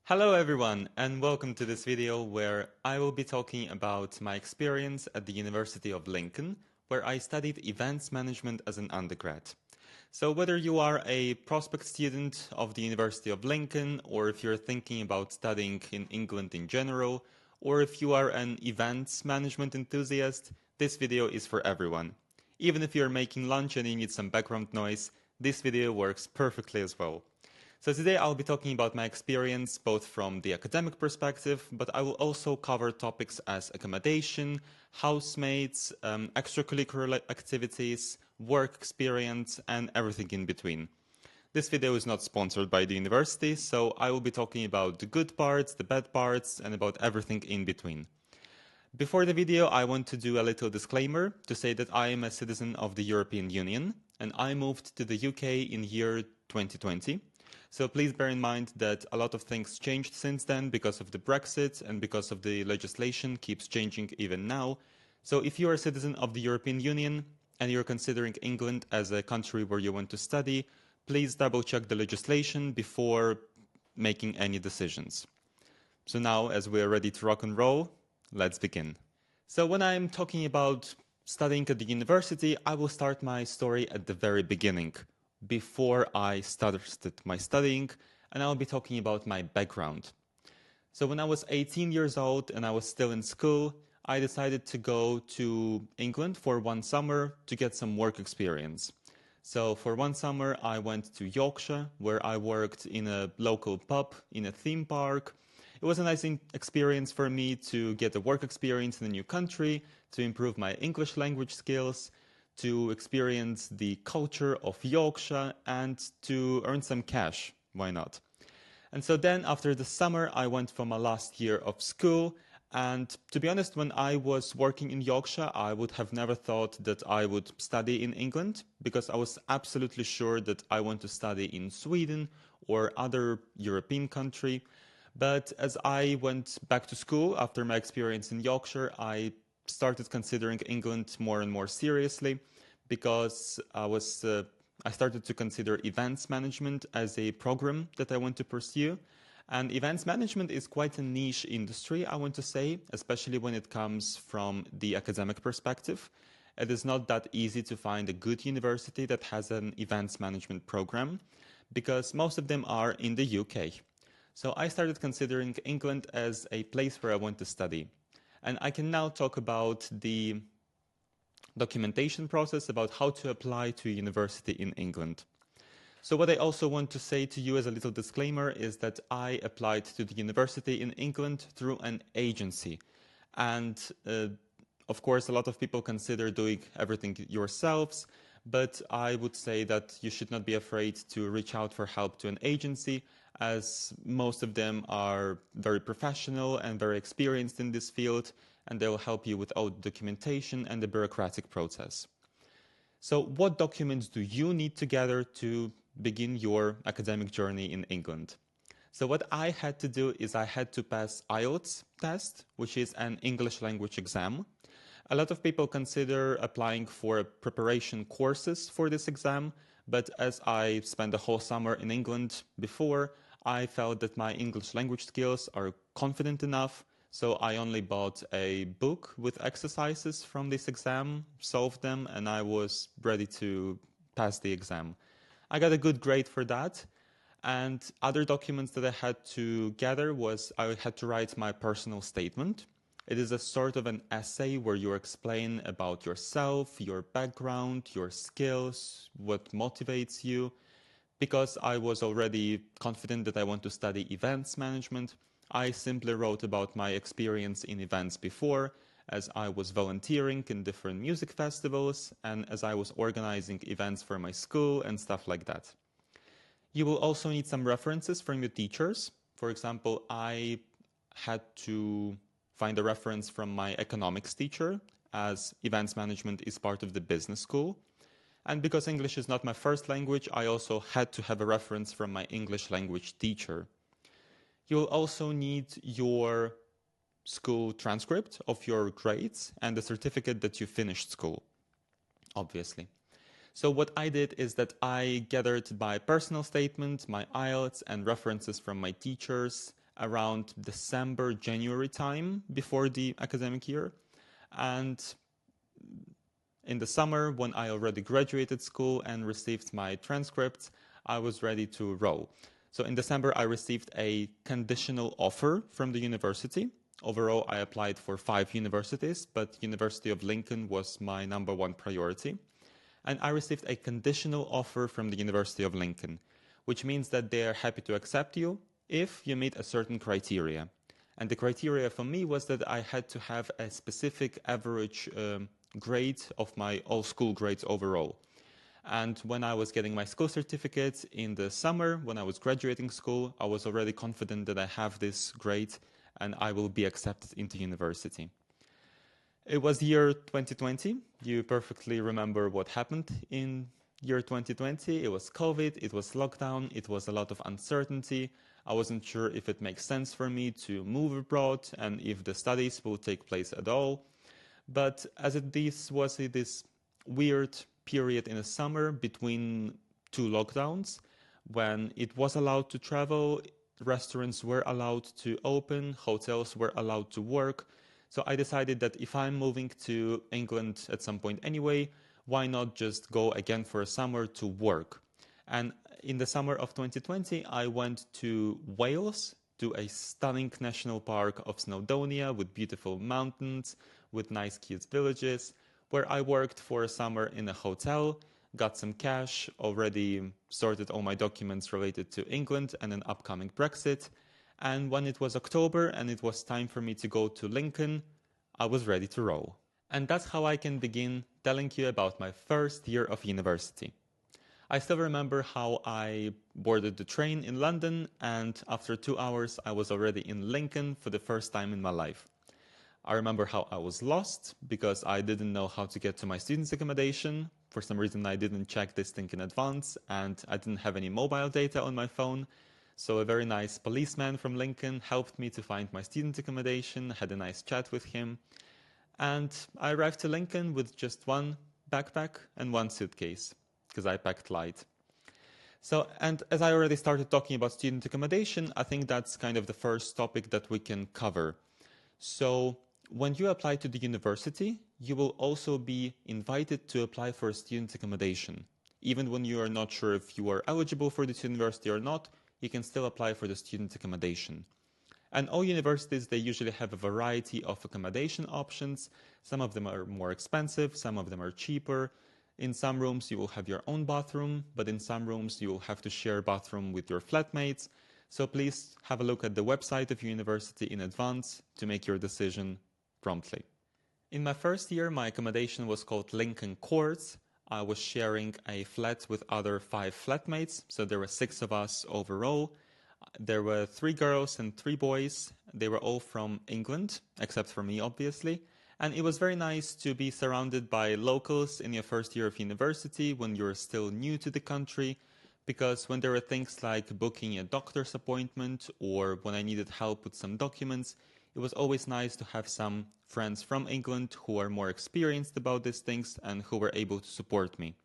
Hello everyone, and welcome to this video where I will be talking about my experience at the University of Lincoln, where I studied events management as an undergrad. So whether you are a prospect student of the University of Lincoln, or if you're thinking about studying in England in general, or if you are an events management enthusiast, this video is for everyone. Even if you're making lunch and you need some background noise, this video works perfectly as well. So today I'll be talking about my experience both from the academic perspective, but I will also cover topics as accommodation, housemates, extracurricular activities, work experience, and everything in between. This video is not sponsored by the university, so I will be talking about the good parts, the bad parts, and about everything in between. Before the video, I want to do a little disclaimer to say that I am a citizen of the European Union, and I moved to the UK in year 2020. So please bear in mind that a lot of things changed since then because of the Brexit and because of the legislation keeps changing even now. So if you are a citizen of the European Union and you're considering England as a country where you want to study, please double check the legislation before making any decisions. So now, as we are ready to rock and roll, let's begin. So when I'm talking about studying at the university, I will start my story at the very beginning, before I started my studying, and I'll be talking about my background. So when I was 18 years old and I was still in school, I decided to go to England for one summer to get some work experience. So for one summer, I went to Yorkshire, where I worked in a local pub in a theme park. It was a nice experience for me to get a work experience in a new country, to improve my English language skills, to experience the culture of Yorkshire, and to earn some cash. Why not? And so then after the summer, I went for my last year of school. And to be honest, when I was working in Yorkshire, I would have never thought that I would study in England, because I was absolutely sure that I want to study in Sweden or other European country. But as I went back to school after my experience in Yorkshire, I started considering England more and more seriously, because I started to consider events management as a program that I want to pursue. And events management is quite a niche industry, I want to say, especially when it comes from the academic perspective. It is not that easy to find a good university that has an events management program, because most of them are in the UK. So I started considering England as a place where I want to study. And I can now talk about the documentation process, about how to apply to a university in England. So what I also want to say to you as a little disclaimer is that I applied to the university in England through an agency. And of course, a lot of people consider doing everything yourselves, but I would say that you should not be afraid to reach out for help to an agency, as most of them are very professional and very experienced in this field, and they will help you with all the documentation and the bureaucratic process. So what documents do you need to gather to begin your academic journey in England? So what I had to do is I had to pass IELTS test, which is an English language exam. A lot of people consider applying for preparation courses for this exam, but as I spent the whole summer in England before, I felt that my English language skills are confident enough, so I only bought a book with exercises from this exam, solved them, and I was ready to pass the exam. I got a good grade for that. And other documents that I had to gather was I had to write my personal statement. It is a sort of an essay where you explain about yourself, your background, your skills, what motivates you. Because I was already confident that I want to study events management, I simply wrote about my experience in events before, as I was volunteering in different music festivals and as I was organizing events for my school and stuff like that. You will also need some references from your teachers. For example, I had to find a reference from my economics teacher, as events management is part of the business school. And because English is not my first language, I also had to have a reference from my English language teacher. You'll also need your school transcript of your grades and the certificate that you finished school, obviously. So what I did is that I gathered my personal statement, my IELTS, and references from my teachers around December, January time before the academic year. And in the summer, when I already graduated school and received my transcripts, I was ready to roll. So in December, I received a conditional offer from the university. Overall, I applied for 5 universities, but University of Lincoln was my number one priority. And I received a conditional offer from the University of Lincoln, which means that they are happy to accept you if you meet a certain criteria. And the criteria for me was that I had to have a specific average grade of my all school grades overall. And when I was getting my school certificate in the summer, when I was graduating school, I was already confident that I have this grade and I will be accepted into university. It was year 2020. You perfectly remember what happened in year 2020. It was COVID, it was lockdown, it was a lot of uncertainty. I wasn't sure if it makes sense for me to move abroad and if the studies will take place at all. But this was this weird period in the summer between 2 lockdowns, when it was allowed to travel, restaurants were allowed to open, hotels were allowed to work. So I decided that if I'm moving to England at some point anyway, why not just go again for a summer to work? And in the summer of 2020, I went to Wales, to a stunning national park of Snowdonia with beautiful mountains, with nice cute villages, where I worked for a summer in a hotel, got some cash, already sorted all my documents related to England and an upcoming Brexit. And when it was October and it was time for me to go to Lincoln, I was ready to roll. And that's how I can begin telling you about my first year of university. I still remember how I boarded the train in London, and after 2 hours I was already in Lincoln for the first time in my life. I remember how I was lost because I didn't know how to get to my students' accommodation. For some reason I didn't check this thing in advance, and I didn't have any mobile data on my phone. So a very nice policeman from Lincoln helped me to find my student accommodation, had a nice chat with him. And I arrived to Lincoln with just one backpack and one suitcase, because I packed light. So, and as I already started talking about student accommodation, I think that's kind of the first topic that we can cover. So, when you apply to the university, you will also be invited to apply for a student accommodation. Even when you are not sure if you are eligible for this university or not, you can still apply for the student accommodation. And all universities, they usually have a variety of accommodation options. Some of them are more expensive, some of them are cheaper. In some rooms, you will have your own bathroom, but in some rooms, you will have to share a bathroom with your flatmates. So please have a look at the website of your university in advance to make your decision promptly. In my first year, my accommodation was called Lincoln Courts. I was sharing a flat with other 5 flatmates, so there were 6 of us overall. There were 3 girls and 3 boys. They were all from England, except for me, obviously. And it was very nice to be surrounded by locals in your first year of university when you're still new to the country, because when there were things like booking a doctor's appointment or when I needed help with some documents, it was always nice to have some friends from England who are more experienced about these things and who were able to support me.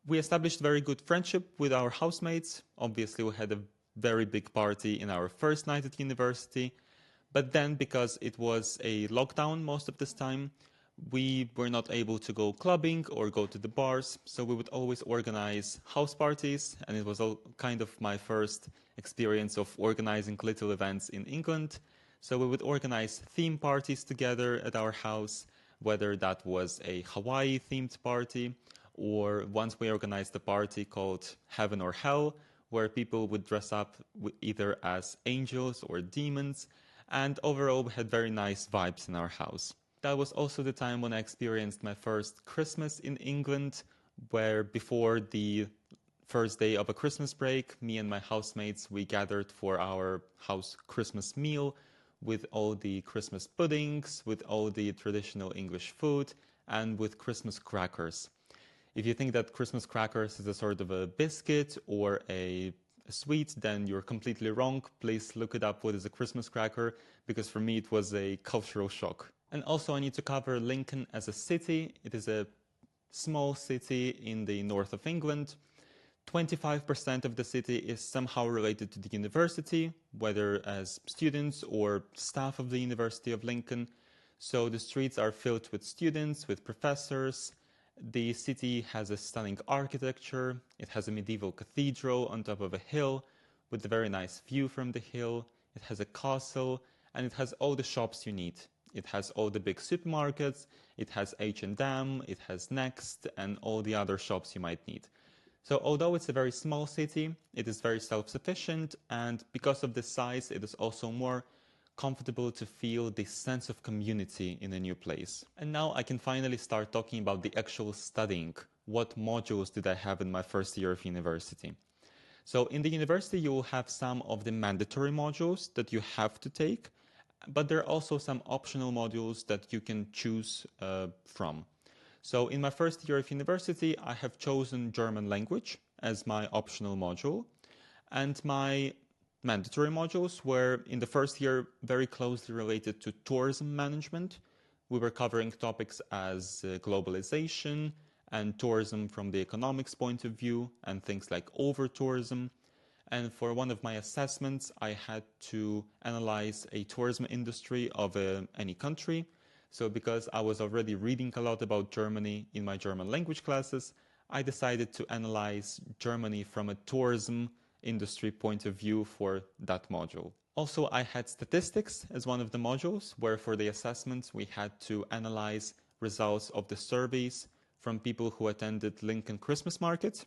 We established very good friendship with our housemates. Obviously, we had a very big party in our first night at university. But then, because it was a lockdown most of this time, we were not able to go clubbing or go to the bars. So we would always organize house parties. And it was all kind of my first experience of organizing little events in England. So we would organize theme parties together at our house, whether that was a Hawaii themed party, or once we organized a party called Heaven or Hell, where people would dress up either as angels or demons. And overall, we had very nice vibes in our house. That was also the time when I experienced my first Christmas in England, where before the first day of a Christmas break, me and my housemates, we gathered for our house Christmas meal with all the Christmas puddings, with all the traditional English food, and with Christmas crackers. If you think that Christmas crackers is a sort of a biscuit or a sweet, then you're completely wrong. Please look it up, what is a Christmas cracker, because for me it was a cultural shock. And also I need to cover Lincoln as a city. It is a small city in the north of England. 25% of the city is somehow related to the university, whether as students or staff of the University of Lincoln. So the streets are filled with students, with professors. The city has a stunning architecture. It has a medieval cathedral on top of a hill with a very nice view from the hill. It has a castle, and it has all the shops you need. It has all the big supermarkets. It has H&M, it has Next, and all the other shops you might need. So although it's a very small city, it is very self-sufficient, and because of the size, it is also more comfortable to feel this sense of community in a new place. And now I can finally start talking about the actual studying. What modules did I have in my first year of university? So in the university, you will have some of the mandatory modules that you have to take, but there are also some optional modules that you can choose from. So in my first year of university, I have chosen German language as my optional module, and my mandatory modules were in the first year very closely related to tourism management. We were covering topics as globalization and tourism from the economics point of view and things like over-tourism. And for one of my assessments, I had to analyze a tourism industry of any country. So because I was already reading a lot about Germany in my German language classes, I decided to analyze Germany from a tourism industry point of view for that module. Also, I had statistics as one of the modules, where for the assessments we had to analyze results of the surveys from people who attended Lincoln Christmas Market.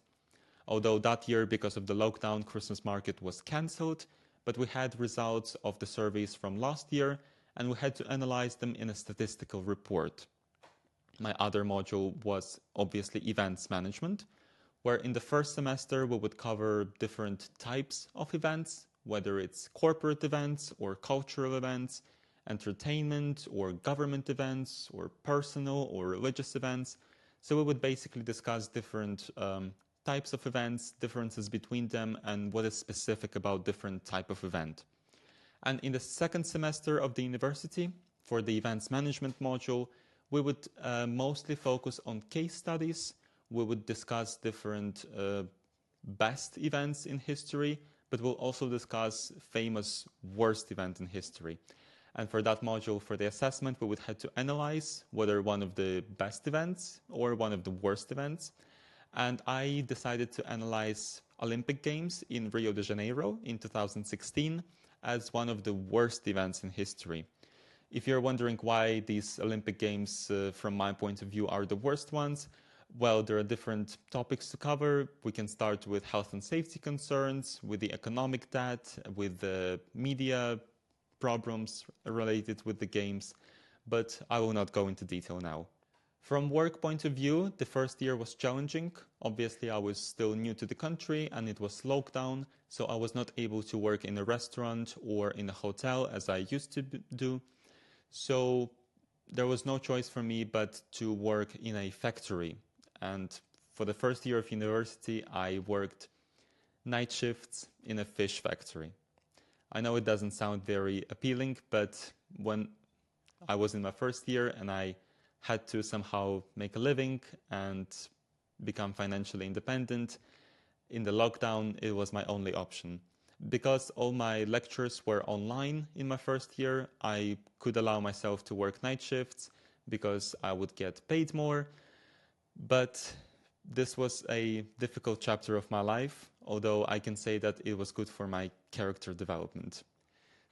Although that year, because of the lockdown, Christmas Market was cancelled, but we had results of the surveys from last year, and we had to analyze them in a statistical report. My other module was obviously events management, where in the first semester we would cover different types of events, whether it's corporate events or cultural events, entertainment or government events or personal or religious events. So we would basically discuss different types of events, differences between them, and what is specific about different type of event. And in the second semester of the university, for the events management module, we would mostly focus on case studies. We would discuss different best events in history, but we'll also discuss famous worst event in history. And for that module, for the assessment, we would have to analyze whether one of the best events or one of the worst events. And I decided to analyze Olympic Games in Rio de Janeiro in 2016 as one of the worst events in history. If you're wondering why these Olympic Games, from my point of view, are the worst ones, well, there are different topics to cover. We can start with health and safety concerns, with the economic debt, with the media problems related with the games, but I will not go into detail now. From work point of view, the first year was challenging. Obviously, I was still new to the country and it was lockdown, so I was not able to work in a restaurant or in a hotel as I used to do. So there was no choice for me but to work in a factory. And for the first year of university, I worked night shifts in a fish factory. I know it doesn't sound very appealing, but when I was in my first year and I had to somehow make a living and become financially independent, in the lockdown, it was my only option. Because all my lectures were online in my first year, I could allow myself to work night shifts because I would get paid more. But this was a difficult chapter of my life, although I can say that it was good for my character development.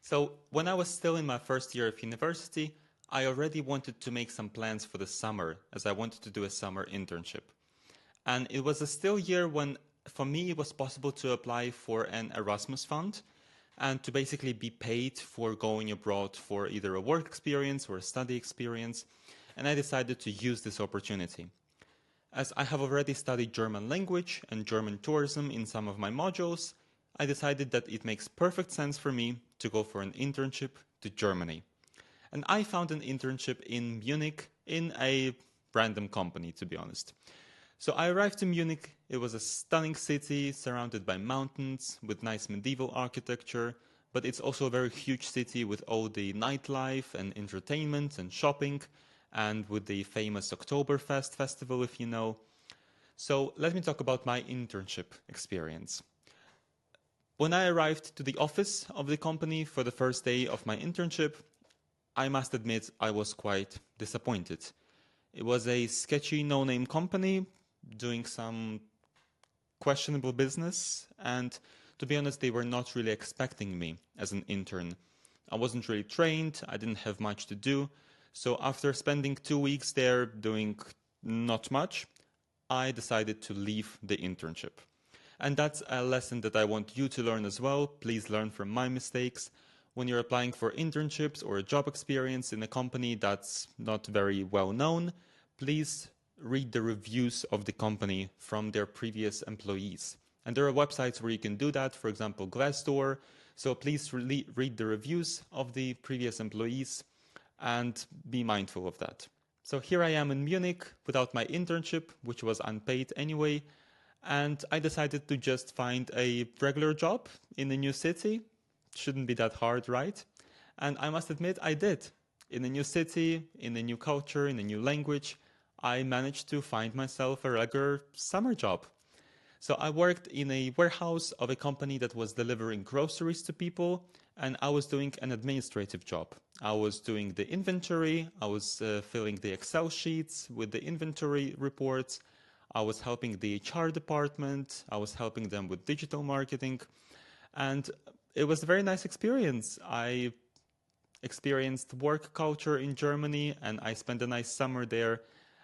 So when I was still in my first year of university, I already wanted to make some plans for the summer, as I wanted to do a summer internship. And it was a still year when, for me, it was possible to apply for an Erasmus fund and to basically be paid for going abroad for either a work experience or a study experience. And I decided to use this opportunity. As I have already studied German language and German tourism in some of my modules, I decided that it makes perfect sense for me to go for an internship to Germany. And I found an internship in Munich in a random company, to be honest. So I arrived to Munich. It was a stunning city surrounded by mountains with nice medieval architecture, but it's also a very huge city with all the nightlife and entertainment and shopping, and with the famous Oktoberfest festival, if you know. So let me talk about my internship experience. When I arrived to the office of the company for the first day of my internship, I must admit I was quite disappointed. It was a sketchy no-name company doing some questionable business, and to be honest, they were not really expecting me as an intern. I wasn't really trained, I didn't have much to do, so after spending 2 weeks there doing not much, I decided to leave the internship. And that's a lesson that I want you to learn as well. Please learn from my mistakes. When you're applying for internships or a job experience in a company that's not very well known, please read the reviews of the company from their previous employees. And there are websites where you can do that, for example, Glassdoor. So please read the reviews of the previous employees and be mindful of that. So here I am in Munich without my internship, which was unpaid anyway, and I decided to just find a regular job in a new city. Shouldn't be that hard, right? And I must admit, I did. In a new city, in a new culture, in a new language, I managed to find myself a regular summer job. So I worked in a warehouse of a company that was delivering groceries to people, and I was doing an administrative job. I was doing the inventory, I was filling the Excel sheets with the inventory reports, I was helping the HR department, I was helping them with digital marketing, and it was a very nice experience. I experienced work culture in Germany, and I spent a nice summer there.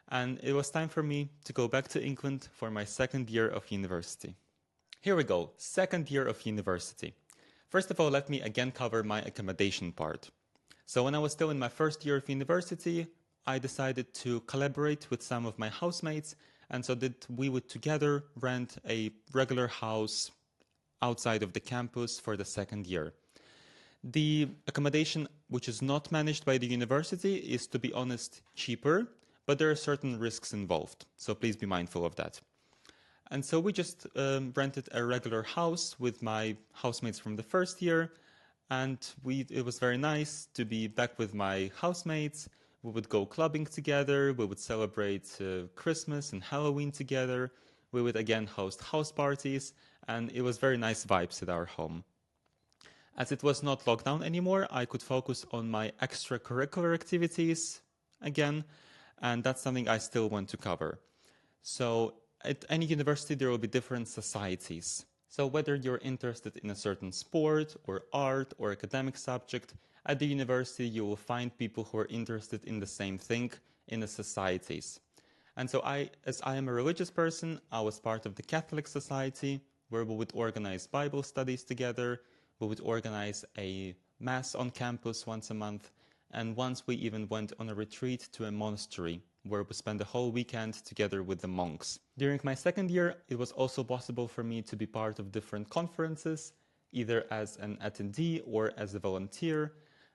And it was time for me to go back to England for my second year of university. Here we go, second year of university. First of all, let me again cover my accommodation part. So when I was still in my first year of university, I decided to collaborate with some of my housemates, and so that we would together rent a regular house outside of the campus for the second year. The accommodation, which is not managed by the university, is, to be honest, cheaper, but there are certain risks involved, so please be mindful of that. And so we just rented a regular house with my housemates from the first year, and it was very nice to be back with my housemates. We would go clubbing together, we would celebrate Christmas and Halloween together, we would again host house parties, and it was very nice vibes at our home. As it was not lockdown anymore, I could focus on my extracurricular activities again, and that's something I still want to cover. So at any university, there will be different societies. So whether you're interested in a certain sport or art or academic subject, at the university you will find people who are interested in the same thing in the societies. And so as I am a religious person, I was part of the Catholic Society, where we would organize Bible studies together, we would organize a mass on campus once a month, and once we even went on a retreat to a monastery where we spent a whole weekend together with the monks. During my second year, it was also possible for me to be part of different conferences, either as an attendee or as a volunteer.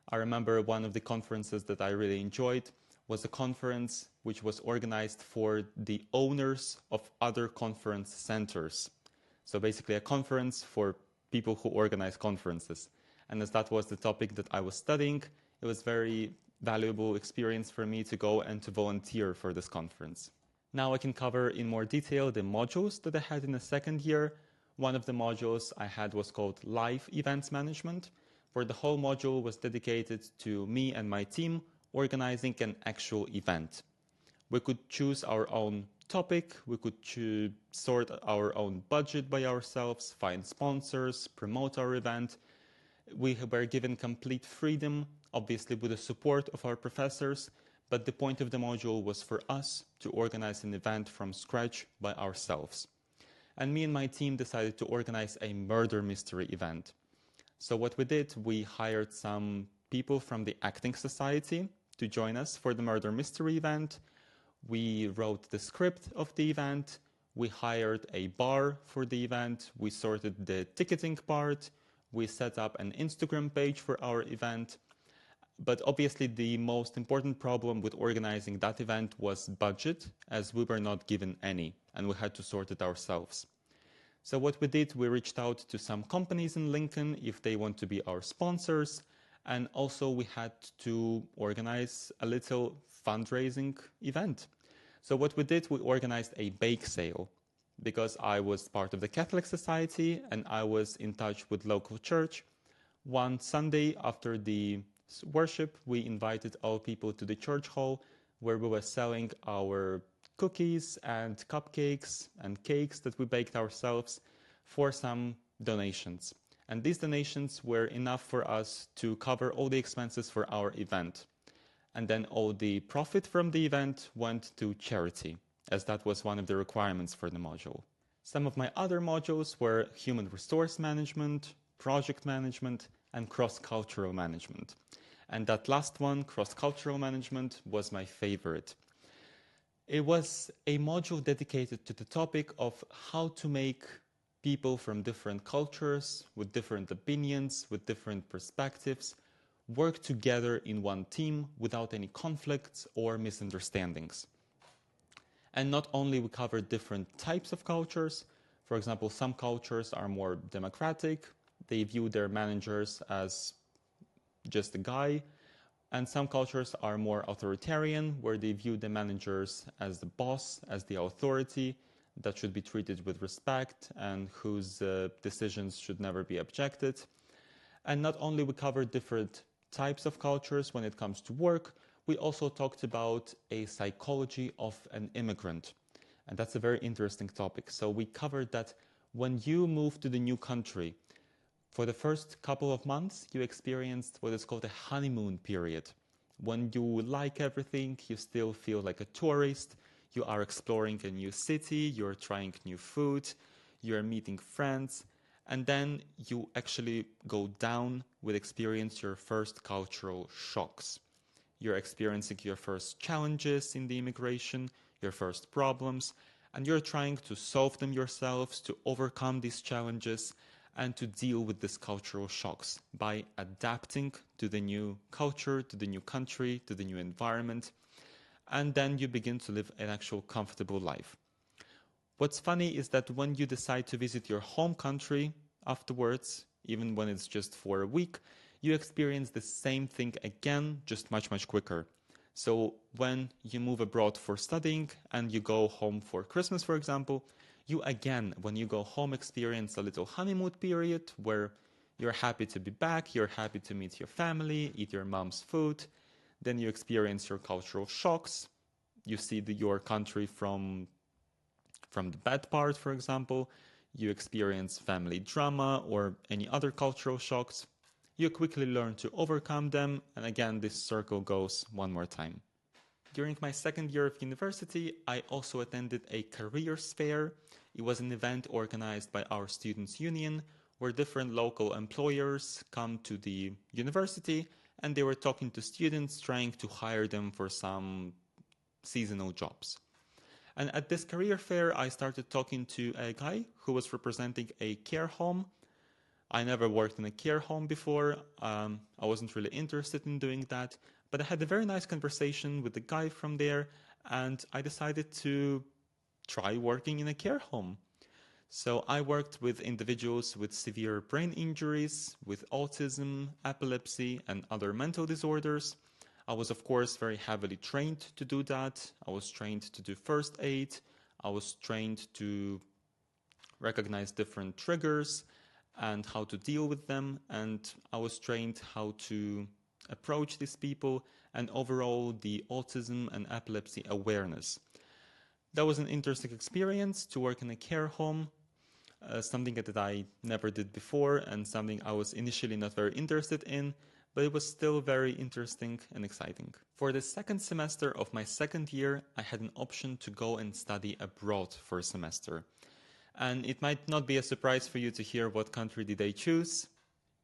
I remember one of the conferences that I really enjoyed was a conference which was organized for the owners of other conference centers. So basically a conference for people who organize conferences. And as that was the topic that I was studying, it was very valuable experience for me to go and to volunteer for this conference. Now I can cover in more detail the modules that I had in the second year. One of the modules I had was called Live Events Management, where the whole module was dedicated to me and my team organizing an actual event. We could choose our own topic, we could sort our own budget by ourselves, find sponsors, promote our event. We were given complete freedom, obviously with the support of our professors, but the point of the module was for us to organize an event from scratch by ourselves. And me and my team decided to organize a murder mystery event. So what we did, we hired some people from the acting society to join us for the murder mystery event. We wrote the script of the event. We hired a bar for the event. We sorted the ticketing part. We set up an Instagram page for our event. But obviously the most important problem with organizing that event was budget, as we were not given any, and we had to sort it ourselves. So what we did, we reached out to some companies in Lincoln if they want to be our sponsors, and also we had to organize a little fundraising event. So what we did, we organized a bake sale because I was part of the Catholic Society and I was in touch with local church. One Sunday after the worship, we invited all people to the church hall where we were selling our cookies and cupcakes and cakes that we baked ourselves for some donations. And these donations were enough for us to cover all the expenses for our event. And then all the profit from the event went to charity, as that was one of the requirements for the module. Some of my other modules were human resource management, project management, and cross-cultural management. And that last one, cross-cultural management, was my favorite. It was a module dedicated to the topic of how to make people from different cultures, with different opinions, with different perspectives, work together in one team without any conflicts or misunderstandings. And not only we cover different types of cultures, for example, some cultures are more democratic, they view their managers as just a guy, and some cultures are more authoritarian, where they view the managers as the boss, as the authority that should be treated with respect and whose decisions should never be objected. And not only we cover different types of cultures when it comes to work, we also talked about a psychology of an immigrant. And that's a very interesting topic. So we covered that when you move to the new country, for the first couple of months, you experienced what is called a honeymoon period. When you like everything, you still feel like a tourist, you are exploring a new city, you're trying new food, you're meeting friends, and then you actually go down with experience your first cultural shocks. You're experiencing your first challenges in the immigration, your first problems, and you're trying to solve them yourselves, to overcome these challenges, and to deal with these cultural shocks by adapting to the new culture, to the new country, to the new environment, and then you begin to live an actual comfortable life. What's funny is that when you decide to visit your home country afterwards, even when it's just for a week, you experience the same thing again, just much, much quicker. So when you move abroad for studying and you go home for Christmas, for example, you again, when you go home, experience a little honeymoon period where you're happy to be back, you're happy to meet your family, eat your mom's food. Then you experience your cultural shocks. You see your country from the bad part, for example. You experience family drama or any other cultural shocks. You quickly learn to overcome them, and again, this circle goes one more time. During my second year of university, I also attended a careers fair. It was an event organized by our students' union, where different local employers come to the university, and they were talking to students, trying to hire them for some seasonal jobs. And at this career fair, I started talking to a guy who was representing a care home. I never worked in a care home before. I wasn't really interested in doing that, but I had a very nice conversation with the guy from there, and I decided to try working in a care home. So I worked with individuals with severe brain injuries, with autism, epilepsy, and other mental disorders. I was, of course, very heavily trained to do that. I was trained to do first aid. I was trained to recognize different triggers and how to deal with them. And I was trained how to approach these people and overall the autism and epilepsy awareness. That was an interesting experience to work in a care home. Something that I never did before and something I was initially not very interested in, but it was still very interesting and exciting. For the second semester of my second year, I had an option to go and study abroad for a semester. And it might not be a surprise for you to hear what country did I choose.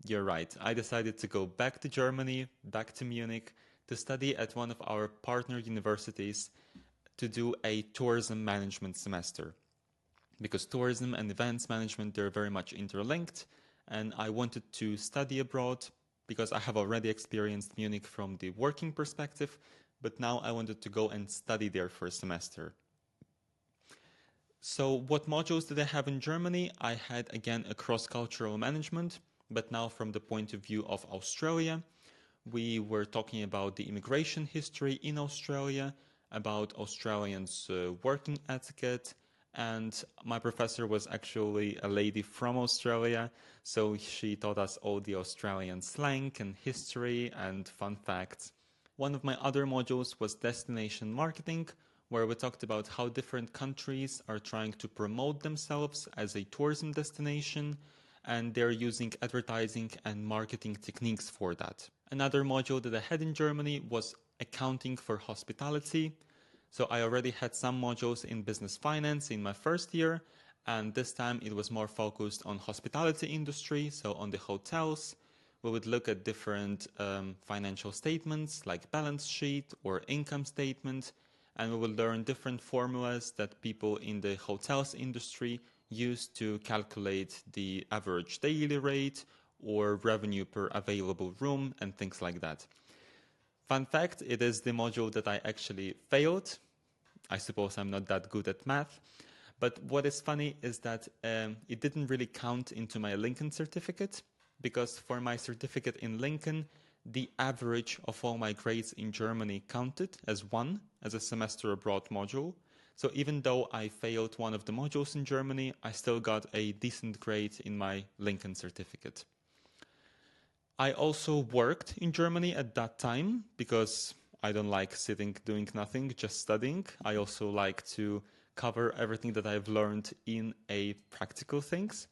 You're right, I decided to go back to Germany, back to Munich, to study at one of our partner universities to do a tourism management semester. Because tourism and events management, they're very much interlinked, and I wanted to study abroad because I have already experienced Munich from the working perspective, but now I wanted to go and study there for a semester. So what modules did I have in Germany? I had, again, a cross-cultural management, but now from the point of view of Australia. We were talking about the immigration history in Australia, about Australians' working etiquette. And my professor was actually a lady from Australia, so she taught us all the Australian slang and history and fun facts. One of my other modules was destination marketing, where we talked about how different countries are trying to promote themselves as a tourism destination, and they're using advertising and marketing techniques for that. Another module that I had in Germany was accounting for hospitality. So I already had some modules in business finance in my first year, and this time it was more focused on hospitality industry, so on the hotels. We would look at different financial statements like balance sheet or income statement, and we will learn different formulas that people in the hotels industry use to calculate the average daily rate or revenue per available room and things like that. Fun fact, it is the module that I actually failed. I suppose I'm not that good at math. But what is funny is that it didn't really count into my Lincoln certificate, because for my certificate in Lincoln, the average of all my grades in Germany counted as one, as a semester abroad module. So even though I failed one of the modules in Germany, I still got a decent grade in my Lincoln certificate. I also worked in Germany at that time because I don't like sitting doing nothing, just studying. I also like to cover everything that I've learned in a practical things.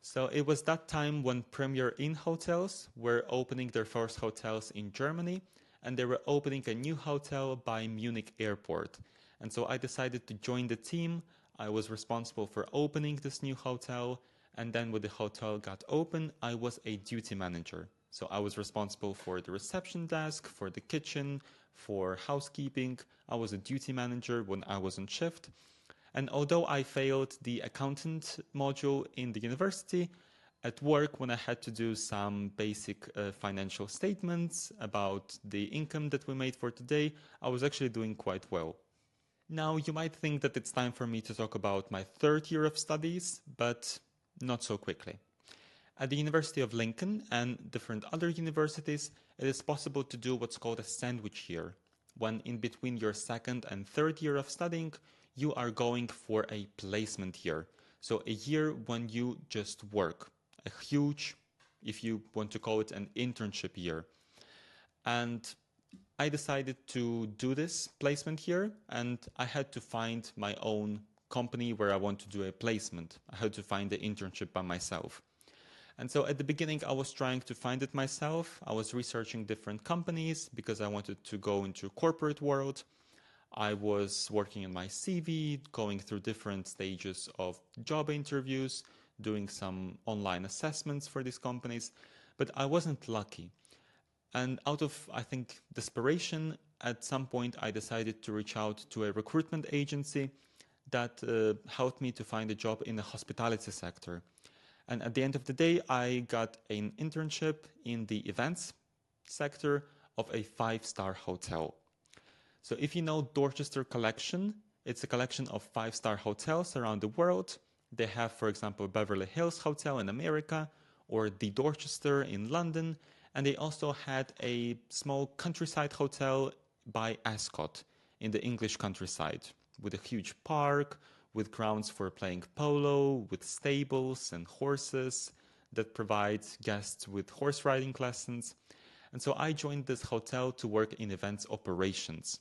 So it was that time when Premier Inn hotels were opening their first hotels in Germany, and they were opening a new hotel by Munich airport. And so I decided to join the team. I was responsible for opening this new hotel, and then when the hotel got open, I was a duty manager. So I was responsible for the reception desk, for the kitchen, for housekeeping. I was a duty manager when I was on shift. And although I failed the accountant module in the university, at work when I had to do some basic financial statements about the income that we made for today, I was actually doing quite well. Now, you might think that it's time for me to talk about my third year of studies, but not so quickly. At the University of Lincoln and different other universities, it is possible to do what's called a sandwich year, when in between your second and third year of studying, you are going for a placement year. So a year when you just work. A huge, if you want to call it an internship year. And I decided to do this placement year, and I had to find my own company where I want to do a placement. I had to find the internship by myself. And so at the beginning, I was trying to find it myself. I was researching different companies because I wanted to go into corporate world. I was working on my CV, going through different stages of job interviews, doing some online assessments for these companies, but I wasn't lucky. And out of, I think, desperation, at some point I decided to reach out to a recruitment agency that helped me to find a job in the hospitality sector. And at the end of the day, I got an internship in the events sector of a 5-star hotel. So if you know Dorchester Collection, it's a collection of 5-star hotels around the world. They have, for example, Beverly Hills Hotel in America or the Dorchester in London. And they also had a small countryside hotel by Ascot in the English countryside with a huge park, with grounds for playing polo, with stables and horses that provide guests with horse riding lessons. And so I joined this hotel to work in events operations.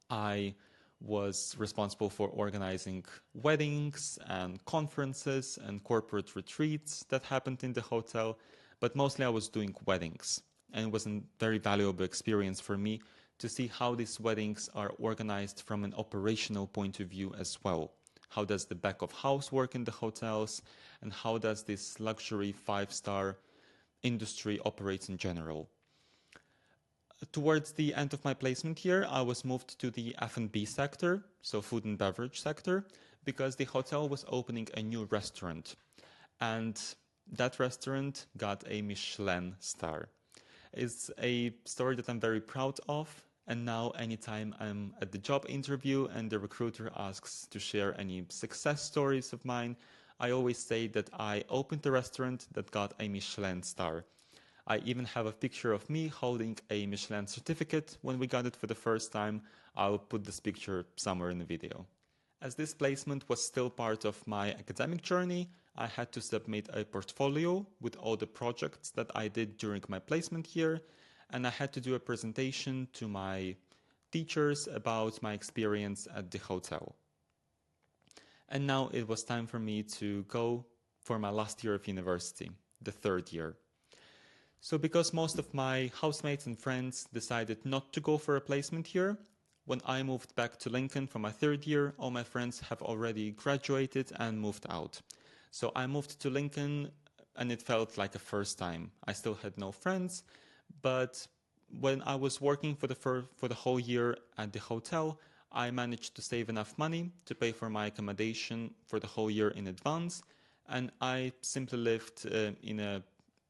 I was responsible for organizing weddings and conferences and corporate retreats that happened in the hotel, but mostly I was doing weddings. And it was a very valuable experience for me to see how these weddings are organized from an operational point of view as well. How does the back of house work in the hotels, and how does this luxury 5-star industry operate in general? Towards the end of my placement year, I was moved to the F&B sector, so food and beverage sector, because the hotel was opening a new restaurant. And that restaurant got a Michelin star. It's a story that I'm very proud of. And now anytime I'm at the job interview and the recruiter asks to share any success stories of mine, I always say that I opened a restaurant that got a Michelin star. I even have a picture of me holding a Michelin certificate when we got it for the first time. I'll put this picture somewhere in the video. As this placement was still part of my academic journey, I had to submit a portfolio with all the projects that I did during my placement year, and I had to do a presentation to my teachers about my experience at the hotel. And now it was time for me to go for my last year of university, the third year. So because most of my housemates and friends decided not to go for a placement year, when I moved back to Lincoln for my third year, all my friends have already graduated and moved out. So I moved to Lincoln and it felt like a first time. I still had no friends, but when I was working for the whole year at the hotel, I managed to save enough money to pay for my accommodation for the whole year in advance, and I simply lived in a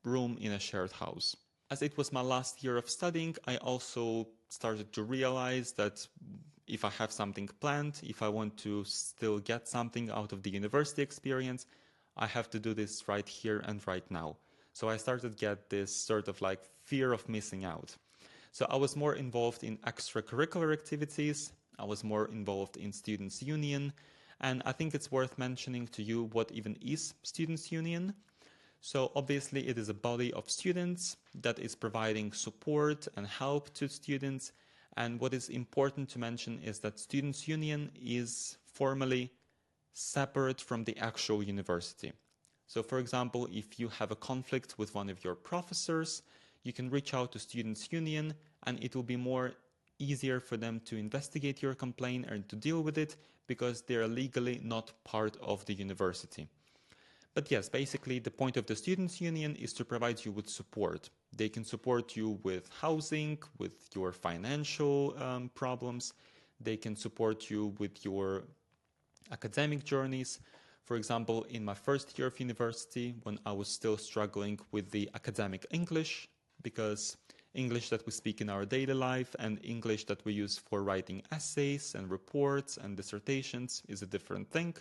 room in a shared house. As it was my last year of studying, I also started to realize that if I have something planned, if I want to still get something out of the university experience, I have to do this right here and right now. So I started to get this sort of like fear of missing out. So I was more involved in extracurricular activities, I was more involved in Students' Union, and I think it's worth mentioning to you what even is Students' Union. So obviously it is a body of students that is providing support and help to students. And what is important to mention is that Students' Union is formally separate from the actual university. So for example, if you have a conflict with one of your professors, you can reach out to Students' Union and it will be more easier for them to investigate your complaint and to deal with it because they are legally not part of the university. But yes, basically the point of the Students' Union is to provide you with support. They can support you with housing, with your financial problems. They can support you with your academic journeys. For example, in my first year of university, when I was still struggling with the academic English, because English that we speak in our daily life and English that we use for writing essays and reports and dissertations is a different thing.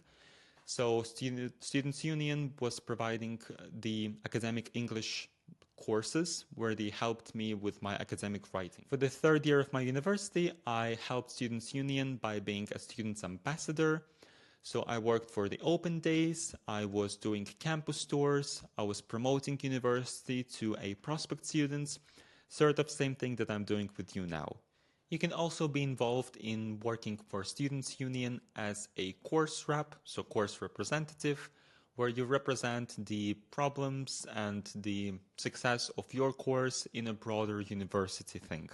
So Students' Union was providing the academic English courses where they helped me with my academic writing. For the third year of my university, I helped Students' Union by being a student's ambassador. So I worked for the open days, I was doing campus tours, I was promoting university to a prospect students, sort of same thing that I'm doing with you now. You can also be involved in working for Students' Union as a course rep, so course representative, where you represent the problems and the success of your course in a broader university thing.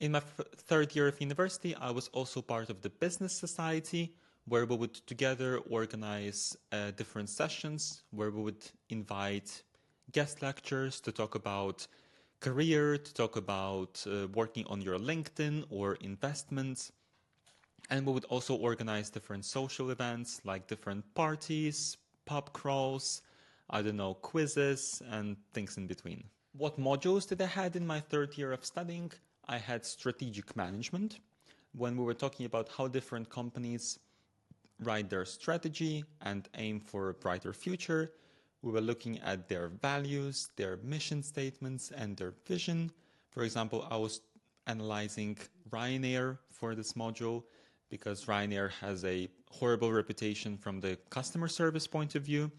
In my third year of university, I was also part of the business society, where we would together organize different sessions, where we would invite guest lecturers to talk about career, to talk about working on your LinkedIn or investments. And we would also organize different social events like different parties, pub crawls, I don't know, quizzes and things in between. What modules did I had in my third year of studying? I had strategic management, when we were talking about how different companies write their strategy and aim for a brighter future. We were looking at their values, their mission statements, and their vision. For example, I was analyzing Ryanair for this module because Ryanair has a horrible reputation from the customer service point of view,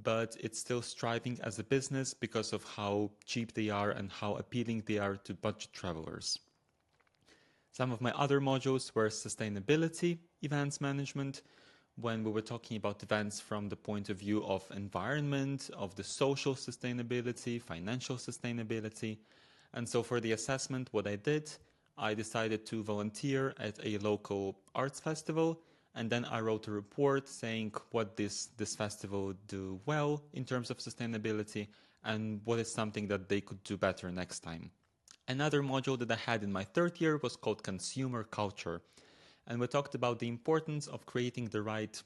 but it's still striving as a business because of how cheap they are and how appealing they are to budget travelers. Some of my other modules were sustainability, events management, when we were talking about events from the point of view of environment, of the social sustainability, financial sustainability. And so for the assessment, what I did, I decided to volunteer at a local arts festival, and then I wrote a report saying what this festival do well in terms of sustainability and what is something that they could do better next time. Another module that I had in my third year was called Consumer Culture. And we talked about the importance of creating the right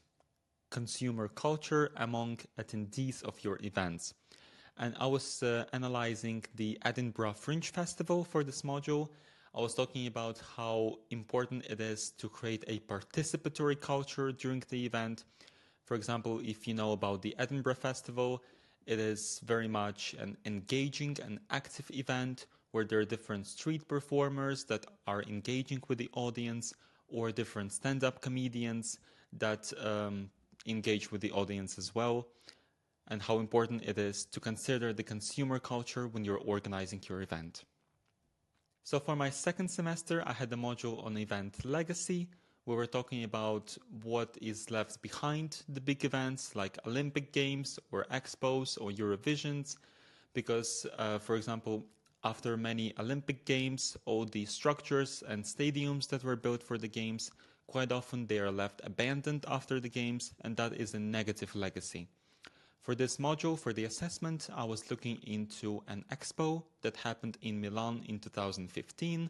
consumer culture among attendees of your events. And I was analyzing the Edinburgh Fringe Festival for this module. I was talking about how important it is to create a participatory culture during the event. For example, if you know about the Edinburgh Festival, It is very much an engaging and active event where there are different street performers that are engaging with the audience, or different stand-up comedians that engage with the audience as well, and how important it is to consider the consumer culture when you're organizing your event. So for my second semester, I had a module on event legacy, where we're talking about what is left behind the big events like Olympic Games or Expos or Eurovisions, because, for example, after many Olympic Games, all the structures and stadiums that were built for the games, quite often they are left abandoned after the games, and that is a negative legacy. For this module, for the assessment, I was looking into an expo that happened in Milan in 2015,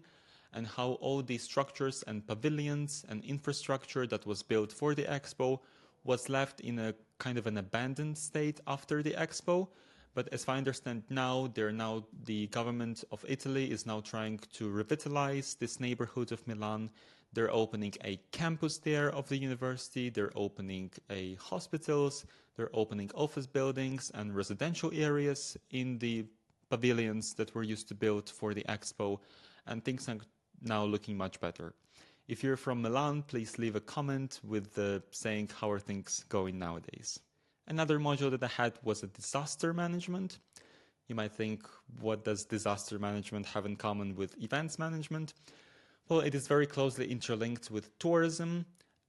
and how all the structures and pavilions and infrastructure that was built for the expo was left in a kind of an abandoned state after the expo. But as I understand now, the government of Italy is now trying to revitalize this neighborhood of Milan. They're opening a campus there of the university. They're opening hospitals. They're opening office buildings and residential areas in the pavilions that were used to build for the expo. And things are now looking much better. If you're from Milan, please leave a comment with saying how are things going nowadays. Another module that I had was a disaster management. You might think, what does disaster management have in common with events management? Well, it is very closely interlinked with tourism,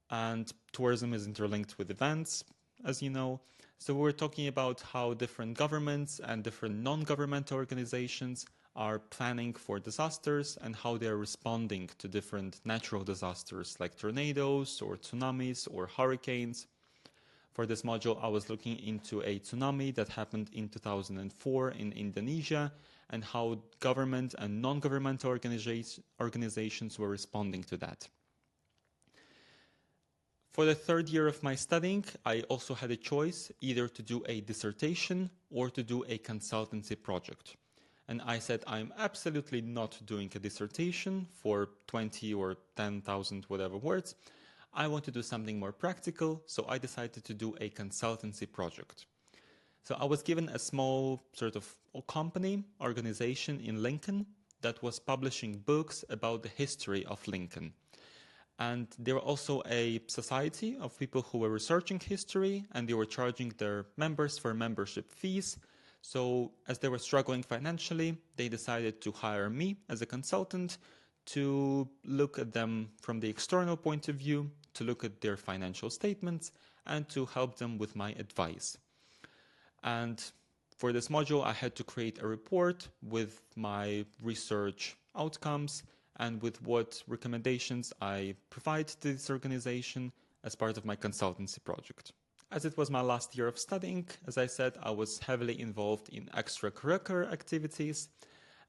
and tourism is interlinked with events, as you know. So we're talking about how different governments and different non-governmental organizations are planning for disasters and how they're responding to different natural disasters like tornadoes or tsunamis or hurricanes. For this module, I was looking into a tsunami that happened in 2004 in Indonesia and how government and non-governmental organizations were responding to that. For the third year of my studying, I also had a choice either to do a dissertation or to do a consultancy project. And I said, I'm absolutely not doing a dissertation for 20 or 10,000 whatever words. I want to do something more practical, so I decided to do a consultancy project. So I was given a small sort of company, organization in Lincoln that was publishing books about the history of Lincoln. And they were also a society of people who were researching history, and they were charging their members for membership fees. So as they were struggling financially, they decided to hire me as a consultant to look at them from the external point of view, to look at their financial statements, and to help them with my advice. And for this module, I had to create a report with my research outcomes and with what recommendations I provide to this organization as part of my consultancy project. As it was my last year of studying, as I said, I was heavily involved in extracurricular activities.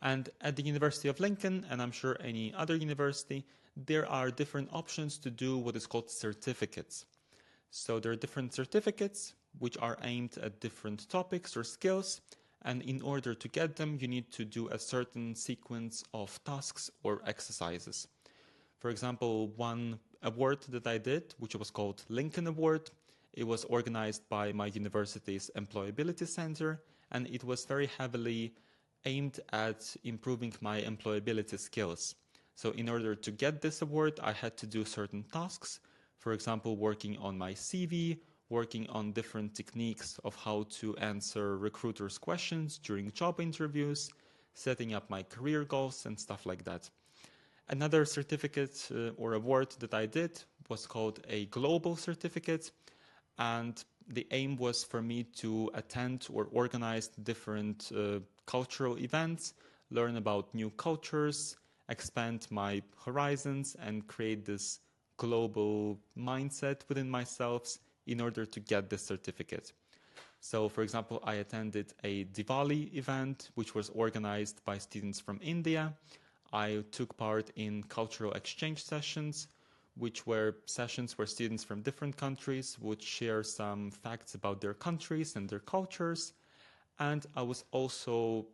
And at the University of Lincoln, and I'm sure any other university, there are different options to do what is called certificates. So there are different certificates which are aimed at different topics or skills, and in order to get them, you need to do a certain sequence of tasks or exercises. For example, one award that I did, which was called Lincoln Award, it was organized by my university's Employability Center, and it was very heavily aimed at improving my employability skills. So in order to get this award, I had to do certain tasks. For example, working on my CV, working on different techniques of how to answer recruiters' questions during job interviews, setting up my career goals and stuff like that. Another certificate or award that I did was called a global certificate, and the aim was for me to attend or organize different cultural events, learn about new cultures, expand my horizons, and create this global mindset within myself in order to get this certificate. So, for example, I attended a Diwali event, which was organized by students from India. I took part in cultural exchange sessions, which were sessions where students from different countries would share some facts about their countries and their cultures. And I was also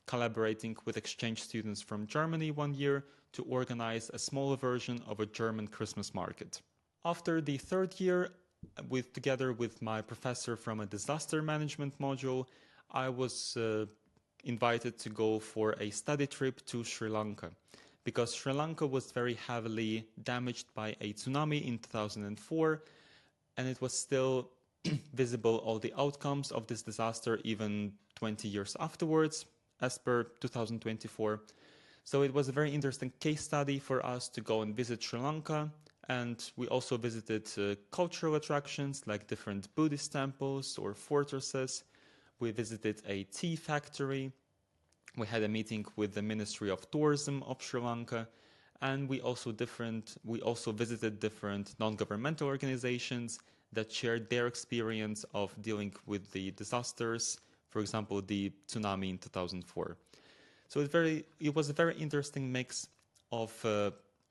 collaborating with exchange students from Germany one year to organize a small version of a German Christmas market. After the third year, together with my professor from a disaster management module, I was invited to go for a study trip to Sri Lanka, because Sri Lanka was very heavily damaged by a tsunami in 2004, and it was still visible all the outcomes of this disaster even 20 years afterwards, as per 2024. So it was a very interesting case study for us to go and visit Sri Lanka. And we also visited cultural attractions like different Buddhist temples or fortresses. We visited a tea factory. We had a meeting with the Ministry of Tourism of Sri Lanka. And we also visited different non-governmental organizations that shared their experience of dealing with the disasters, for example, the tsunami in 2004. So it was a very interesting mix of,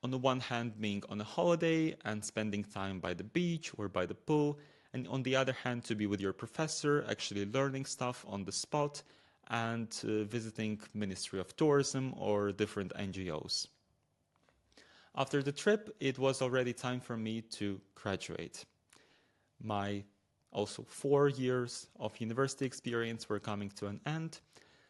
on the one hand, being on a holiday and spending time by the beach or by the pool, and on the other hand, to be with your professor, actually learning stuff on the spot and visiting Ministry of Tourism or different NGOs. After the trip, it was already time for me to graduate. My also 4 years of university experience were coming to an end.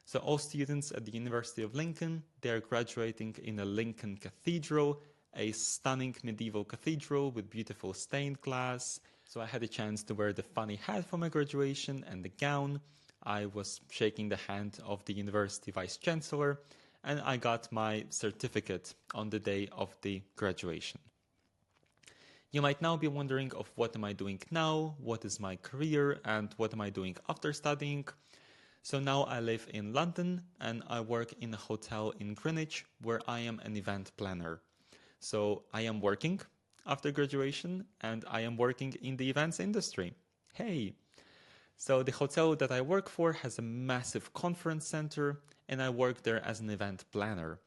So all students at the University of Lincoln, they're graduating in a Lincoln Cathedral, a stunning medieval cathedral with beautiful stained glass. So I had a chance to wear the funny hat for my graduation and the gown. I was shaking the hand of the university vice chancellor, and I got my certificate on the day of the graduation. You might now be wondering of what am I doing now, what is my career, and what am I doing after studying. So now I live in London and I work in a hotel in Greenwich where I am an event planner. So I am working after graduation and I am working in the events industry. Hey! So the hotel that I work for has a massive conference center and I work there as an event planner.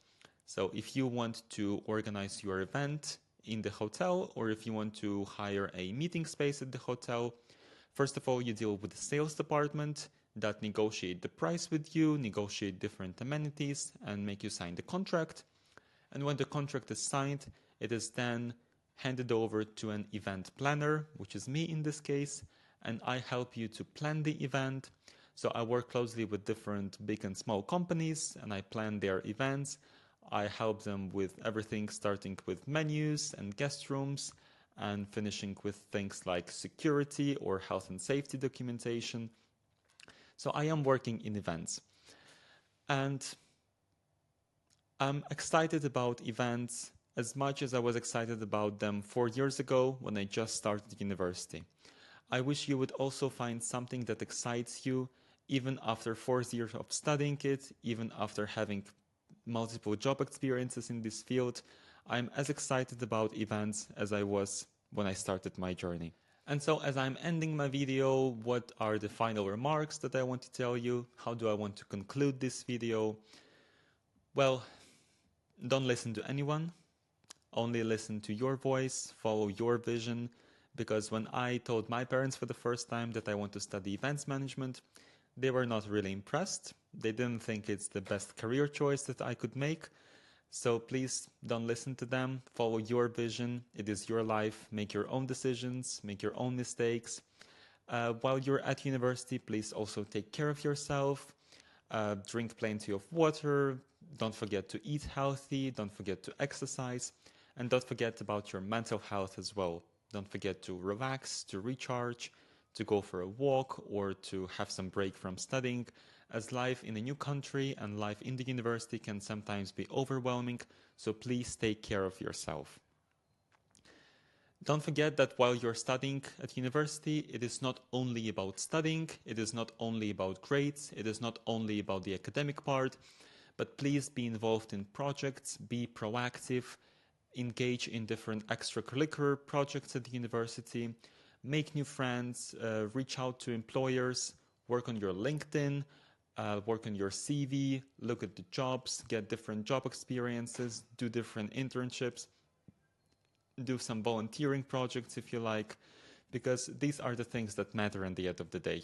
So if you want to organize your event in the hotel or if you want to hire a meeting space at the hotel, first of all, you deal with the sales department that negotiate the price with you, negotiate different amenities, and make you sign the contract. And when the contract is signed, it is then handed over to an event planner, which is me in this case, and I help you to plan the event. So I work closely with different big and small companies, and I plan their events. I help them with everything, starting with menus and guest rooms, and finishing with things like security or health and safety documentation. So I am working in events, and I'm excited about events as much as I was excited about them 4 years ago when I just started university. I wish you would also find something that excites you even after 4 years of studying it, even after having multiple job experiences in this field. I'm as excited about events as I was when I started my journey. And so as I'm ending my video, what are the final remarks that I want to tell you? How do I want to conclude this video? Well, don't listen to anyone. Only listen to your voice, follow your vision. Because when I told my parents for the first time that I want to study events management, they were not really impressed. They didn't think it's the best career choice that I could make. So please don't listen to them, follow your vision. It is your life, make your own decisions, make your own mistakes. While you're at university, please also take care of yourself, drink plenty of water, don't forget to eat healthy, don't forget to exercise, and don't forget about your mental health as well. Don't forget to relax, to recharge, to go for a walk, or to have some break from studying, as life in a new country and life in the university can sometimes be overwhelming, so please take care of yourself. Don't forget that while you're studying at university, it is not only about studying, it is not only about grades, it is not only about the academic part, but please be involved in projects, be proactive, engage in different extracurricular projects at the university, make new friends, reach out to employers, work on your LinkedIn, work on your CV, look at the jobs, get different job experiences, do different internships, do some volunteering projects if you like, because these are the things that matter at the end of the day.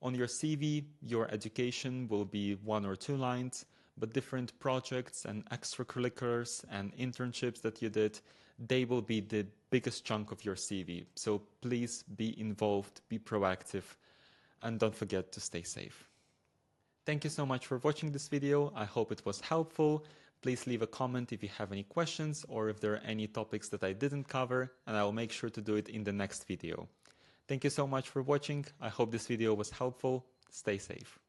On your CV, your education will be 1 or 2 lines, but different projects and extracurriculars and internships that you did, they will be the biggest chunk of your CV. So please be involved, be proactive, and don't forget to stay safe. Thank you so much for watching this video. I hope it was helpful. Please leave a comment if you have any questions or if there are any topics that I didn't cover, and I will make sure to do it in the next video. Thank you so much for watching. I hope this video was helpful. Stay safe.